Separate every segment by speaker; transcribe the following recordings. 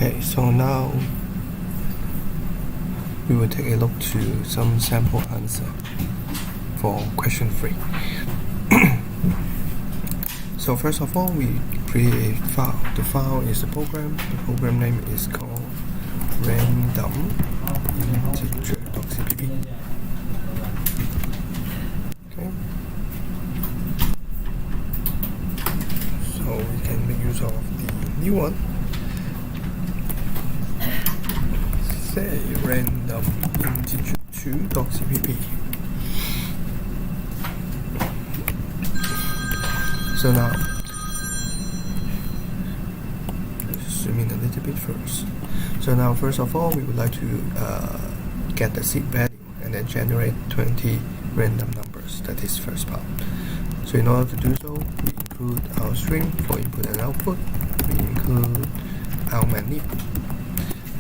Speaker 1: Okay, so now we will take a look to some sample answer for question 3. So first of all, we create a file. The file is a program. The program name is called random.integer.cpp. Okay. So we can make use of the new one. Say random integer2.cpp. So now, let's zoom in a little bit first. So now, first of all, we would like to get the seed value and then generate 20 random numbers. That is first part. So in order to do so, we include our string for input and output. We include our manip.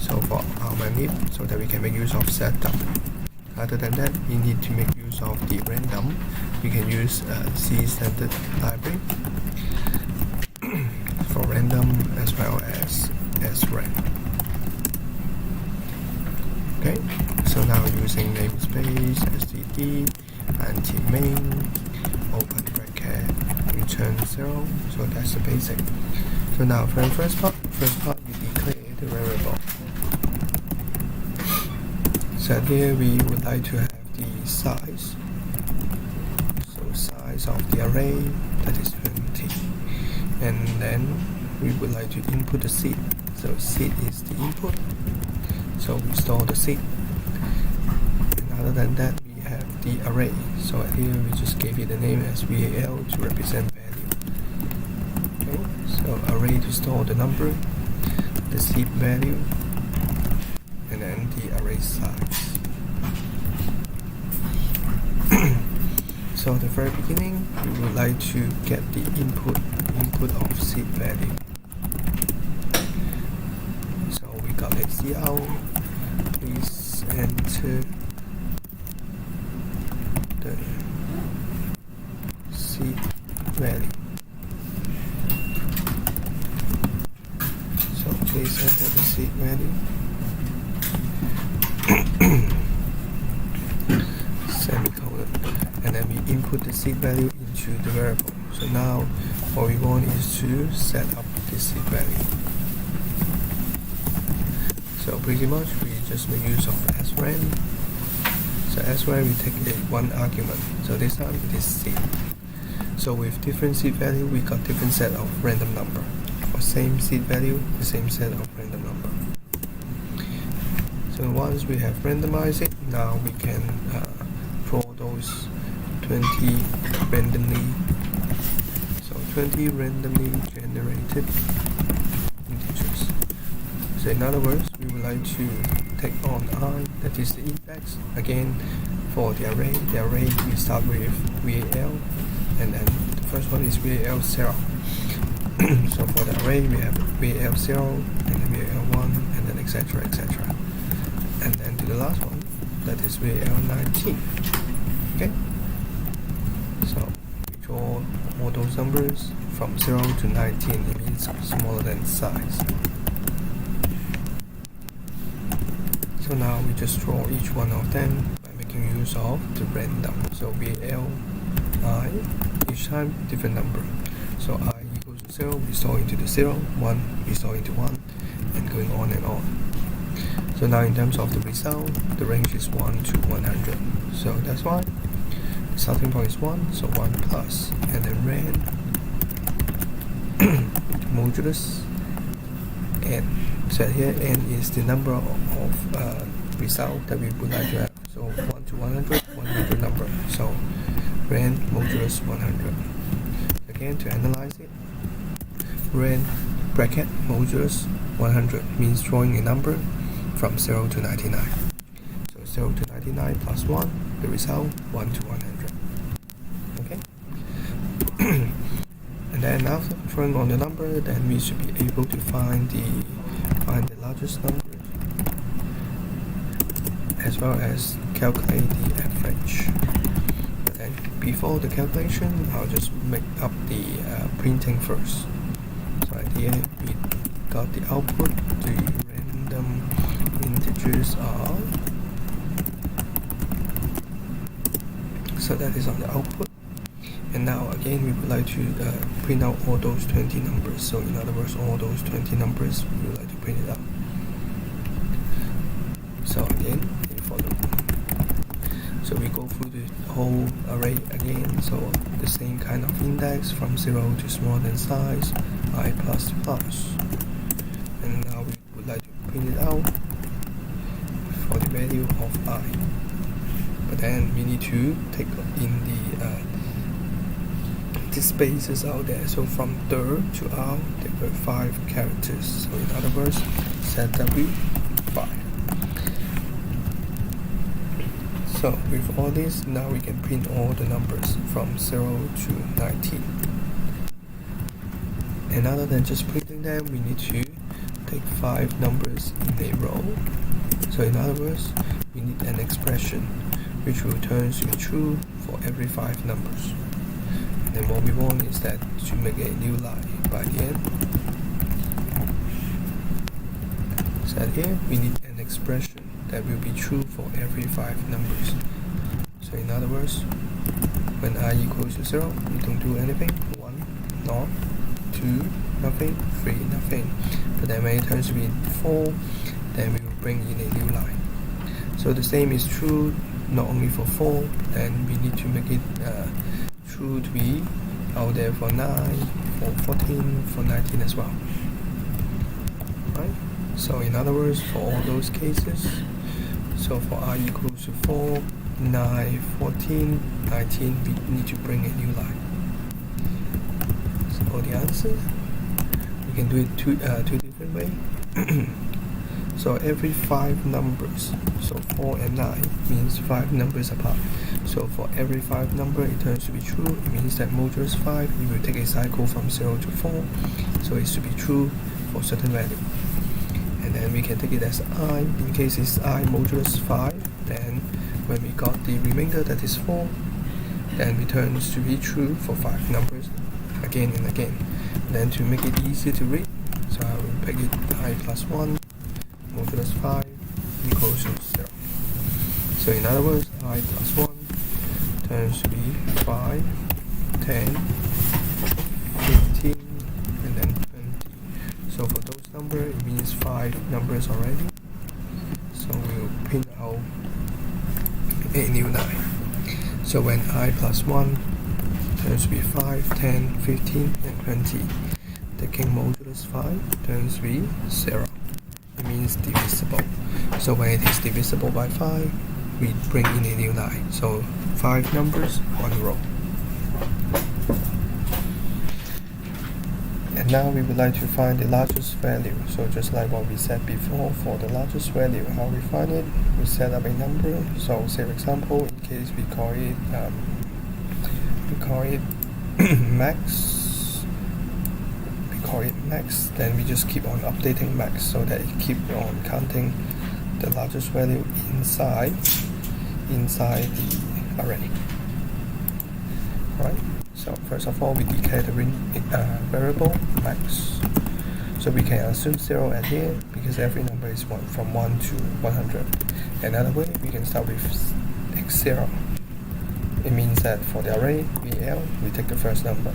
Speaker 1: So for our manip, so that we can make use of setup. Other than that, we need to make use of the random. We can use C standard library for random as well as srand. Okay, so now using namespace, std, anti-main, open bracket, return 0. So that's the basic. So now for the first part we declare the variable. So here we would like to have the size. So size of the array, that is 20. And then we would like to input the seed. So seed is the input. So we store the seed. And other than that, we have the array. So here we just gave it the name as VAL to represent value. Okay, so array to store the number, the seed value, and then the array size. So at the very beginning, we would like to get the input of seed value. So we got a cout. Please enter the seed value. So please enter the seed value. Semicolon, and then we input the seed value into the variable. So now what we want is to set up the seed value. So pretty much we just make use of srand. So srand we take one argument. So this time it is seed. So with different seed value, we got different set of random number. For same seed value, the same set of random number. So once we have randomized it, now we can draw those 20 randomly. So 20 randomly generated integers. So in other words, we would like to take on I, that is the index. Again, for the array we start with VAL, and then the first one is VAL 0. So for the array we have VAL 0, and then VAL 1, and then etc. etc. And then to the last one, that is VAL 19. Okay? So we draw all those numbers from 0 to 19, it means smaller than size. So now we just draw each one of them by making use of the random. So VAL I, each time different number. So I equals to 0, we store into the 0, 1, we store into 1, and going on and on. So now in terms of the result, the range is 1 to 100. So that's why the starting point is 1, so 1 plus, and then rand modulus n. So here n is the number of result that we would like to have. So 1 to 100, 100 number. So rand modulus 100. Again, to analyze it, rand bracket modulus 100 means drawing a number from 0 to 99. So 0 to 99 plus 1, the result 1 to 100. Okay? And then after drawing on the number, then we should be able to find the largest number as well as calculate the average. But then before the calculation, I'll just make up the printing first. So here we got the output, the random integers are. So that is on the output. And now again we would like to print out all those 20 numbers. So in other words, all those 20 numbers we would like to print it out. So again, so we go through the whole array again. So the same kind of index from 0 to smaller than size, I++. And now we would like to print it out for the value of I. But then we need to take in the spaces out there. So from dir to R, there were 5 characters. So in other words, set W 5. So with all this, now we can print all the numbers from 0 to 19. And other than just printing them, we need to take 5 numbers in a row. So in other words, we need an expression which will turn to true for every 5 numbers. And then what we want is that to make a new line by the end. So here we need an expression that will be true for every 5 numbers. So in other words, when I equals to 0, we don't do anything. 1, not. 2, nothing. 3, nothing. But then when it turns to be 4, then we will bring in a new line. So the same is true not only for 4, then we need to make it true to be out there for 9, for 14, for 19 as well. Right? So in other words, for all those cases, so for I equals to 4, 9, 14, 19, we need to bring a new line. So the answer, we can do it two different ways. So every 5 numbers, so 4 and 9 means 5 numbers apart. So for every 5 number it turns to be true, it means that modulus 5, it will take a cycle from 0 to 4, so it should be true for certain value. And then we can take it as I, in case it's I modulus 5, then when we got the remainder that is 4, then it turns to be true for 5 numbers again and again. And then to make it easier to read, so I will pick it I plus 1 modulus 5 equals to 0. So in other words, I plus 1 turns to be 5, 10, 15, and then 20. So for those numbers, it means 5 numbers already. So we'll print out a new line. So when I plus 1 turns to be 5, 10, 15, and 20, taking modulus 5 turns to be 0. It means divisible. So when it is divisible by 5, we bring in a new line. So 5 numbers, 1 row. And now we would like to find the largest value. So just like what we said before, for the largest value, how we find it, we set up a number. So say for example, in case we call it max. Call it max, then we just keep on updating max so that it keep on counting the largest value inside the array. Right? So first of all, we declare the variable max. So we can assume 0 at here because every number is from 1 to 100. Another way, we can start with x0. It means that for the array VL, we take the first number.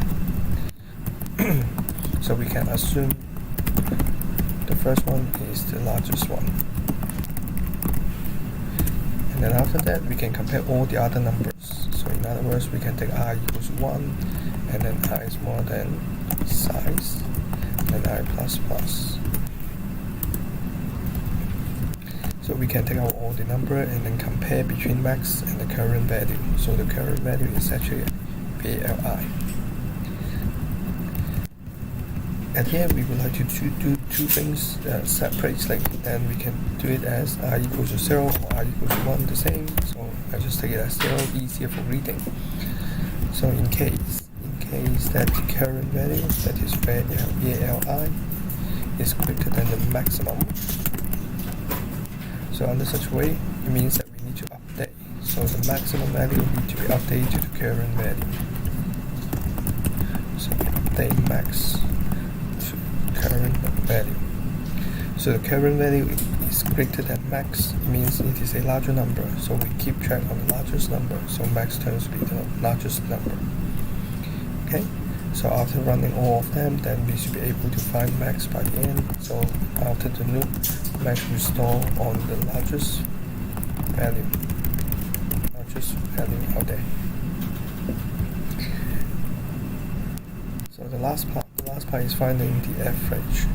Speaker 1: So we can assume the first one is the largest one. And then after that, we can compare all the other numbers. So in other words, we can take I equals 1, and then I is more than size, and I plus plus. So we can take out all the number and then compare between max and the current value. So the current value is actually VLI. And here we would like to do 2 things separately. Then we can do it as I equals to 0 or I equals to 1 the same. So I just take it as 0, easier for reading. So in case that the current value, that is VLI, is greater than the maximum. So under such way, it means that we need to update. So the maximum value needs to be updated to the current value. So update max to current value. So the current value is greater than max. It means it is a larger number, so we keep track of the largest number, so max turns to be the largest number. Okay, so after running all of them, then we should be able to find max by the end. So after the loop, max will store on the largest value out there. So the last part is finding the average.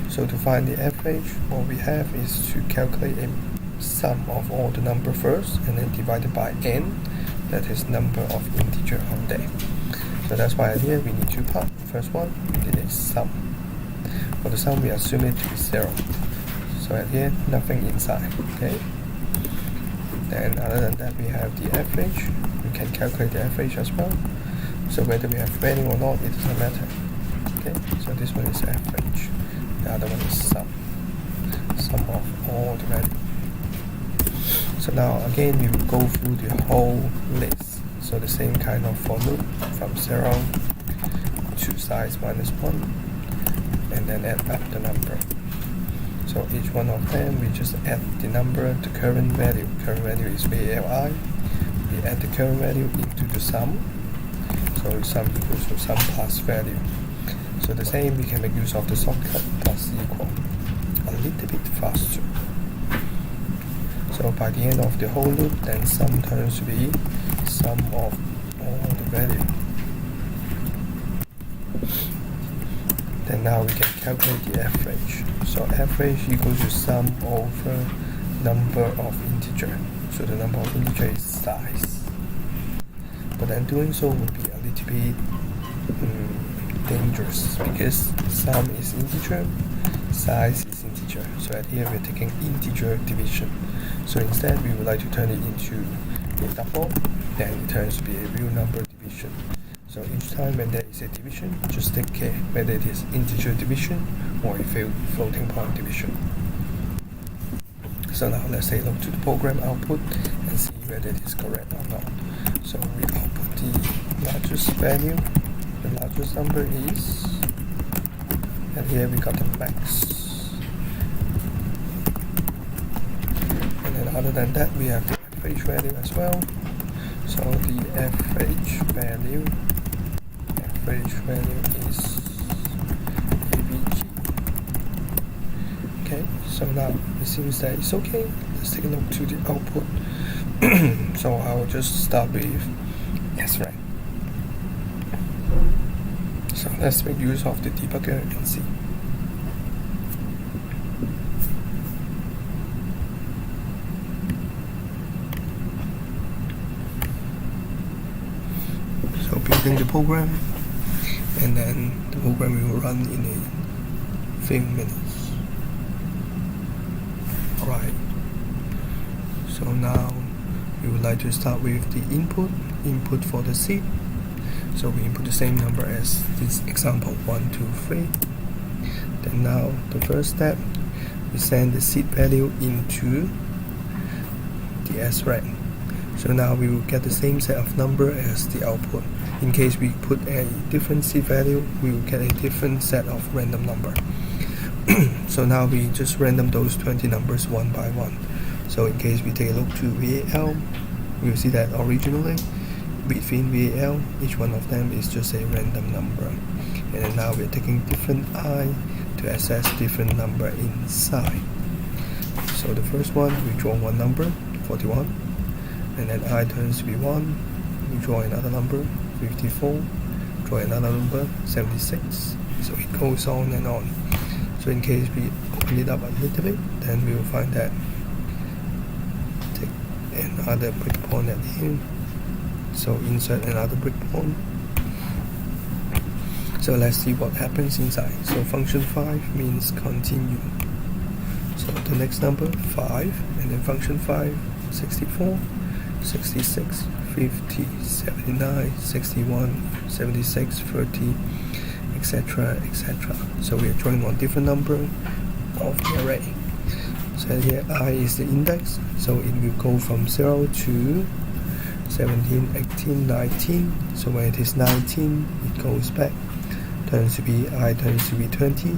Speaker 1: So to find the average, what we have is to calculate a sum of all the number first, and then divided by n, that is number of integer out there. So that's why here we need two parts. First one, we did a sum. For the sum, we assume it to be 0. So at here, nothing inside. Okay. Then other than that, we have the average. We can calculate the average as well. So whether we have value or not, it doesn't matter. Okay. So this one is average. The other one is sum of all the value. So now again we will go through the whole list. So the same kind of for loop from 0 to size -1, and then add up the number. So each one of them we just add the number to current value. Current value is VLI. We add the current value into the sum. So sum equals to sum plus value. So the same, we can make use of the shortcut plus equal a little bit faster. So by the end of the whole loop, then sum turns to be sum of all the value. Then now we can calculate the average. So average equals to sum over number of integer. So the number of integer is size. But then doing so would be a little bit dangerous, because sum is integer, size is integer. So at here we're taking integer division. So instead we would like to turn it into a double, then it turns to be a real number division. So each time when there is a division, just take care whether it is integer division or a floating point division. So now let's take a look to the program output and see whether it is correct or not. So we output the largest value. The largest number is, and here we got the max. And then other than that, we have the average value as well. So the average value is AVG. Okay, so now it seems that it's okay. Let's take a look to the output. So I will just start with SRAM. So let's make use of the debugger and see. So building the program, and then the program will run in a few minutes. Alright. So now we would like to start with the input for the seed. So we input the same number as this example 1, 2, 3. Then now the first step, we send the seed value into the SRAM. So now we will get the same set of number as the output. In case we put a different seed value, we will get a different set of random number. So now we just random those 20 numbers one by one. So in case we take a look to VAL, we will see that originally between VAL, each one of them is just a random number. And then now we're taking different I to access different number inside. So the first one, we draw one number, 41. And then I turns to be 1. We draw another number, 54. Draw another number, 76. So it goes on and on. So in case we open it up a little bit, then we will find that take another breakpoint at the end. So insert another breakpoint. So let's see what happens inside. So function 5 means continue. So the next number 5, and then function 5, 64, 66, 50, 79, 61, 76, 30, etc., etc. So we are drawing one different number of the array. So here I is the index, so it will go from 0 to 17, 18, 19. So when it is 19, it goes back, turns to be I turns to be 20.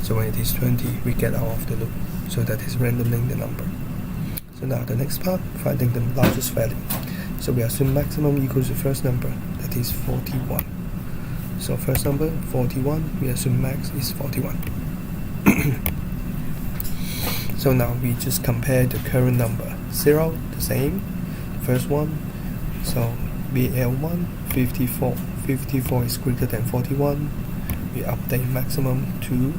Speaker 1: So when it is 20, we get out of the loop. So that is randoming the number. So now the next part, finding the largest value. So we assume maximum equals the first number, that is 41. So first number 41, we assume max is 41. So now we just compare the current number. 0, the same, the first one. So BL1, 54. 54 is greater than 41. We update maximum to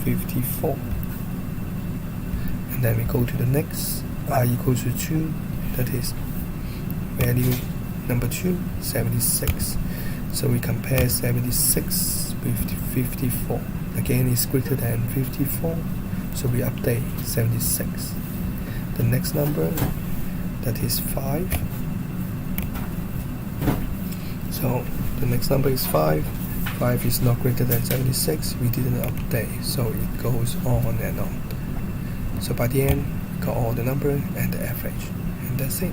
Speaker 1: 54. And then we go to the next, I equals to 2, that is value number 2, 76. So we compare 76 with 54. Again, it's greater than 54, so we update 76. The next number, that is 5. So the next number is 5. 5 is not greater than 76. We didn't update, so it goes on and on. So by the end, got all the number and the average, and that's it.